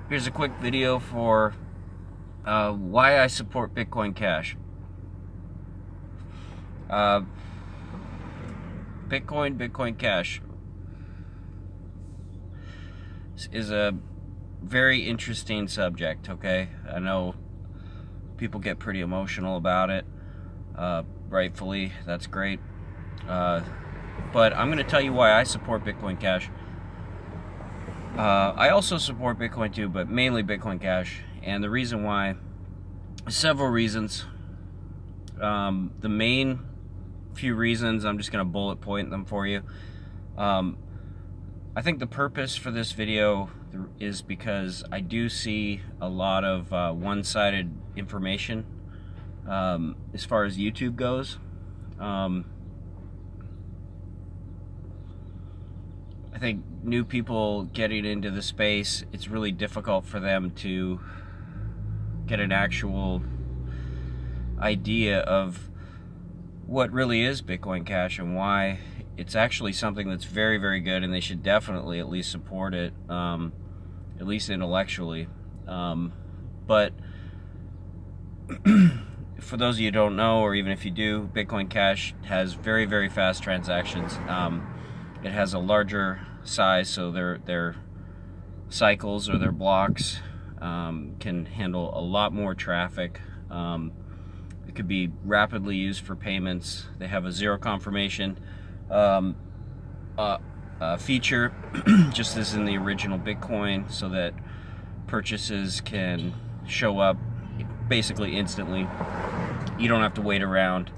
Here's a quick video for why I support Bitcoin Cash. Bitcoin Cash is a very interesting subject, okay? I know people get pretty emotional about it, rightfully, that's great. But I'm going to tell you why I support Bitcoin Cash. I also support Bitcoin too, but mainly Bitcoin Cash. And the reason why, several reasons. The main few reasons, I'm just going to bullet point them for you. I think the purpose for this video is because I do see a lot of one-sided information as far as YouTube goes. I think new people getting into the space, it's really difficult for them to get an actual idea of what really is Bitcoin Cash and why it's actually something that's very, very good, and they should definitely at least support it, at least intellectually. But for those of you who don't know, or even if you do, Bitcoin Cash has very, very fast transactions. It has a larger size, so their cycles or their blocks can handle a lot more traffic. It could be rapidly used for payments. They have a zero confirmation feature, just as in the original Bitcoin, so that purchases can show up basically instantly. You don't have to wait around.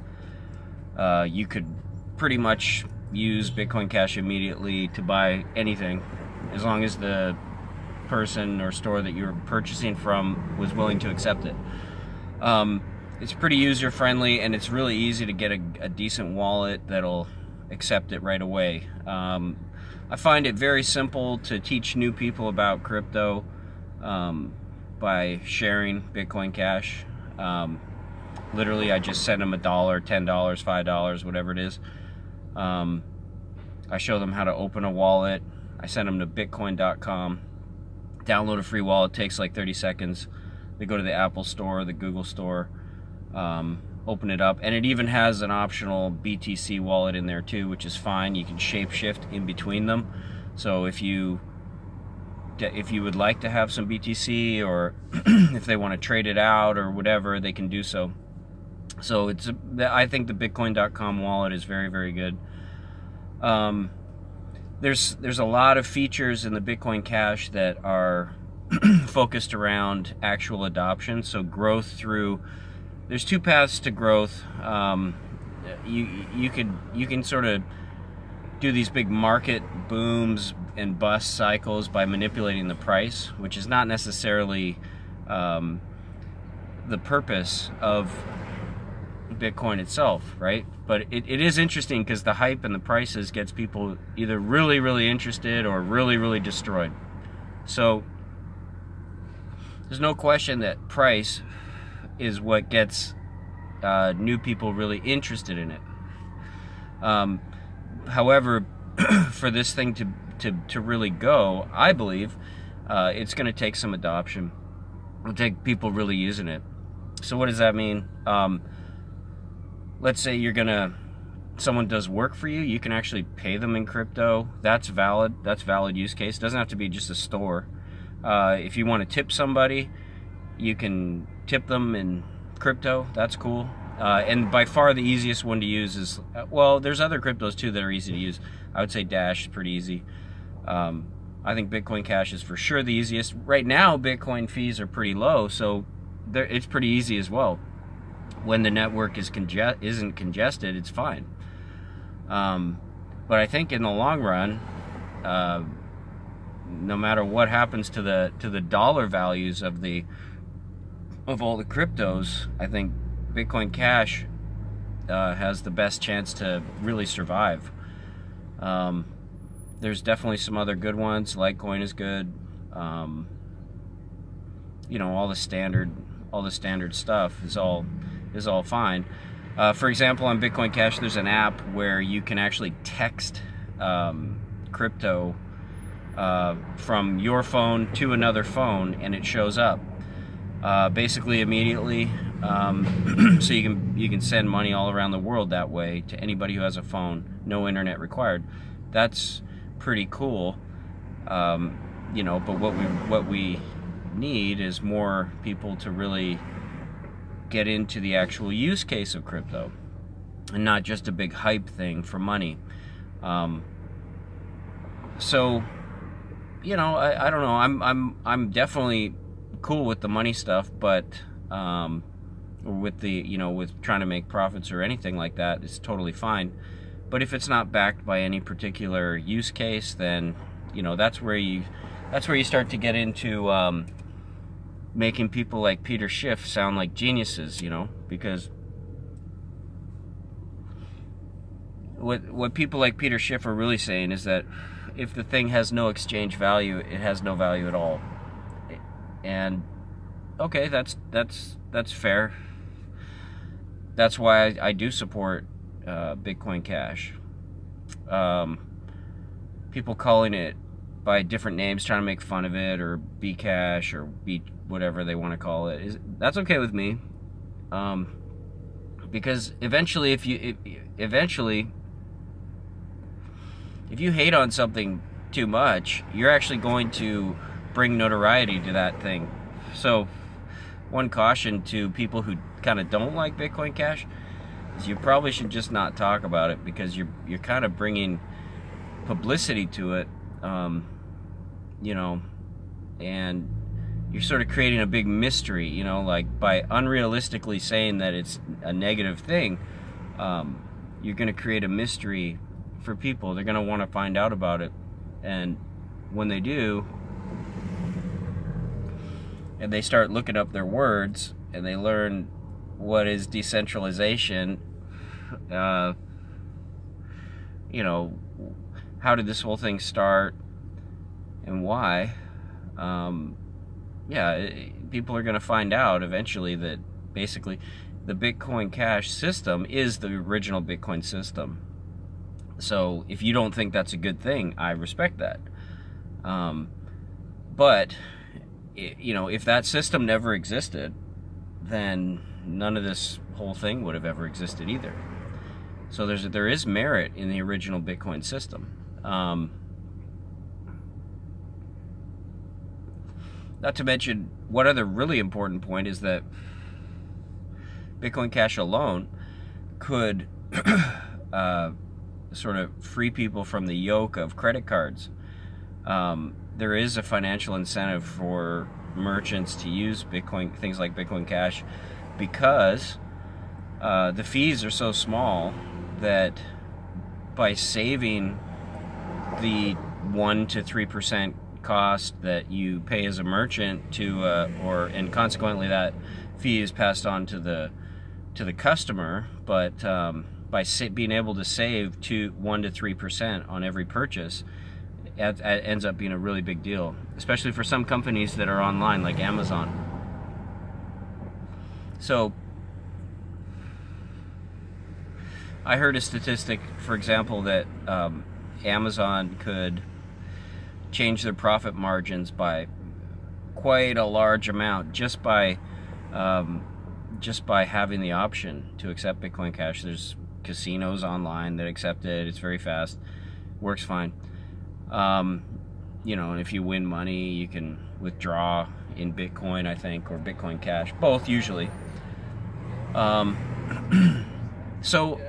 You could pretty much use Bitcoin Cash immediately to buy anything, as long as the person or store that you're purchasing from was willing to accept it. It's pretty user friendly, and it's really easy to get a decent wallet that'll accept it right away. I find it very simple to teach new people about crypto by sharing Bitcoin Cash. Literally, I just send them $1, $10, $5, whatever it is. I show them how to open a wallet. I send them to bitcoin.com. Download a free wallet. It takes like 30 seconds. They go to the Apple Store, the Google Store, open it up, and it even has an optional BTC wallet in there too, which is fine. You can shape-shift in between them. So if you would like to have some BTC, or if they want to trade it out or whatever, they can do so. So I think the bitcoin.com wallet is very, very good. There's a lot of features in the Bitcoin Cash that are focused around actual adoption. So growth through, there's two paths to growth. You can sort of do these big market booms and bust cycles by manipulating the price, which is not necessarily the purpose of Bitcoin itself, right? But it is interesting because the hype and the prices gets people either really, really interested or really, really destroyed. So there's no question that price is what gets new people really interested in it. However, for this thing to really go, I believe it's going to take some adoption. It'll take people really using it. So what does that mean? Let's say someone does work for you, you can actually pay them in crypto. That's valid. That's valid use case. It doesn't have to be just a store. If you want to tip somebody, you can tip them in crypto. That's cool. And by far the easiest one to use is, well, there's other cryptos too that are easy to use. I would say Dash is pretty easy. I think Bitcoin Cash is for sure the easiest. Right now, Bitcoin fees are pretty low, so it's pretty easy as well. When the network isn't congested, it's fine. But I think in the long run, no matter what happens to the dollar values of all the cryptos, I think Bitcoin Cash has the best chance to really survive. There's definitely some other good ones. Litecoin is good. You know, all the standard stuff is all fine. For example, on Bitcoin Cash, there's an app where you can actually text crypto from your phone to another phone, and it shows up basically immediately. So you can send money all around the world that way to anybody who has a phone, no internet required. That's pretty cool. You know, but what we need is more people to really get into the actual use case of crypto, and not just a big hype thing for money. So, you know, I don't know. I'm definitely cool with the money stuff, but with the, you know, with trying to make profits or anything like that, it's totally fine. But if it's not backed by any particular use case, then, you know, that's where you start to get into making people like Peter Schiff sound like geniuses, you know, because what people like Peter Schiff are really saying is that if the thing has no exchange value, it has no value at all. And okay, that's fair. That's why I do support Bitcoin Cash. People calling it by different names, trying to make fun of it, or Bcash, or B whatever they want to call it, that's okay with me. Because eventually, if you hate on something too much, you're actually going to bring notoriety to that thing. So, one caution to people who kind of don't like Bitcoin Cash is you probably should just not talk about it, because you're kind of bringing publicity to it, you know, and you're sort of creating a big mystery, you know, like by unrealistically saying that it's a negative thing, you're going to create a mystery for people. They're going to want to find out about it, and when they do, and they start looking up their words, and they learn what is decentralization, you know, how did this whole thing start and why, yeah, people are going to find out eventually that basically the Bitcoin Cash system is the original Bitcoin system. So if you don't think that's a good thing, I respect that. But, you know, if that system never existed, then none of this whole thing would have ever existed either. So there is merit in the original Bitcoin system. Not to mention, one other really important point is that Bitcoin Cash alone could sort of free people from the yoke of credit cards. There is a financial incentive for merchants to use Bitcoin, things like Bitcoin Cash, because the fees are so small that by saving the 1 to 3% cost that you pay as a merchant to, and consequently that fee is passed on to the customer, but by being able to save 1 to 3% on every purchase, it ends up being a really big deal, especially for some companies that are online, like Amazon. So, I heard a statistic, for example, that Amazon could change their profit margins by quite a large amount just by having the option to accept Bitcoin Cash. There's casinos online that accept it. It's very fast, works fine. You know, and if you win money, you can withdraw in Bitcoin, I think, or Bitcoin Cash, both usually. So,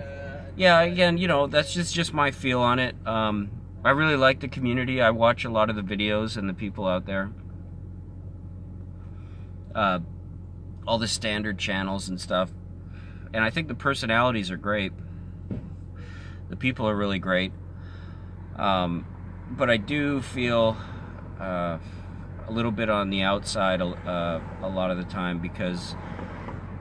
yeah, again, you know, that's just my feel on it. I really like the community. I watch a lot of the videos and the people out there. All the standard channels and stuff. And I think the personalities are great. The people are really great. But I do feel a little bit on the outside a lot of the time, because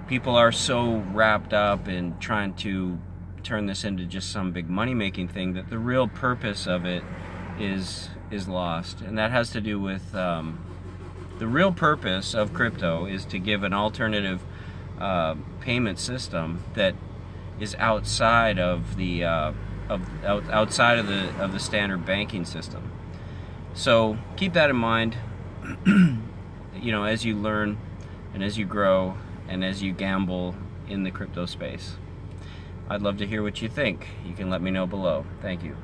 people are so wrapped up in trying to turn this into just some big money-making thing that the real purpose of it is lost. And that has to do with the real purpose of crypto is to give an alternative payment system that is outside of the outside of the standard banking system. So keep that in mind, you know, as you learn and as you grow and as you gamble in the crypto space. I'd love to hear what you think. You can let me know below. Thank you.